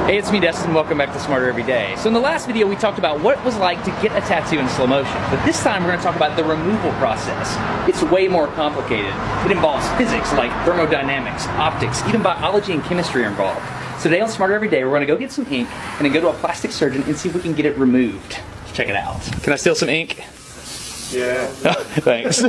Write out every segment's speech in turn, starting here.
Hey, it's me, Destin. Welcome back to Smarter Every Day. So in the last video, we talked about what it was like to get a tattoo in slow motion. But this time, we're going to talk about the removal process. It's way more complicated. It involves physics like thermodynamics, optics, even biology and chemistry are involved. So today on Smarter Every Day, we're going to go get some ink and then go to a plastic surgeon and see if we can get it removed. Let's check it out. Can I steal some ink? Yeah. Thanks.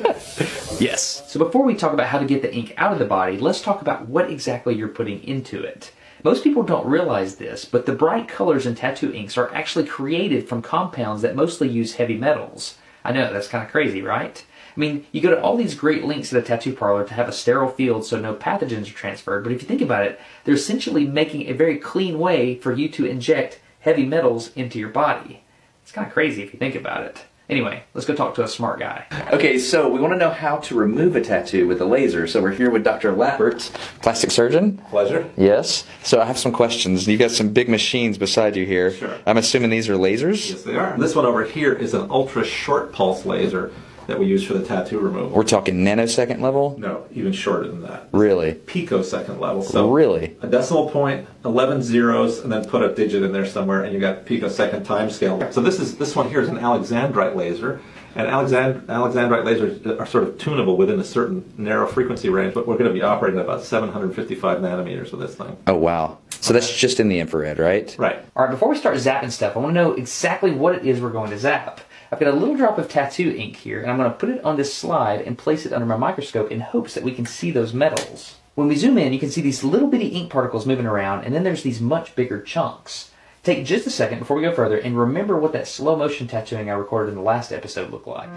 Yes. So before we talk about how to get the ink out of the body, let's talk about what exactly you're putting into it. Most people don't realize this, but the bright colors in tattoo inks are actually created from compounds that mostly use heavy metals. I know, that's kind of crazy, right? I mean, you go to all these great lengths at a tattoo parlor to have a sterile field so no pathogens are transferred, but if you think about it, they're essentially making a very clean way for you to inject heavy metals into your body. It's kind of crazy if you think about it. Anyway, let's go talk to a smart guy. Okay, so we want to know how to remove a tattoo with a laser. So we're here with Dr. Lappert, plastic surgeon. Pleasure. Yes. So I have some questions. You've got some big machines beside you here. Sure. I'm assuming these are lasers? Yes, they are. This one over here is an ultra short pulse laser that we use for the tattoo removal. We're talking nanosecond level? No, even shorter than that. Really? Picosecond level. So really? A decimal point, 11 zeros, and then put a digit in there somewhere, and you got picosecond time scale. So this one here is an Alexandrite laser, and Alexandrite lasers are sort of tunable within a certain narrow frequency range, but we're going to be operating at about 755 nanometers with this thing. Oh, wow. So that's just in the infrared, right? Right. All right, before we start zapping stuff, I want to know exactly what it is we're going to zap. I've got a little drop of tattoo ink here, and I'm going to put it on this slide and place it under my microscope in hopes that we can see those metals. When we zoom in, you can see these little bitty ink particles moving around, and then there's these much bigger chunks. Take just a second before we go further and remember what that slow motion tattooing I recorded in the last episode looked like.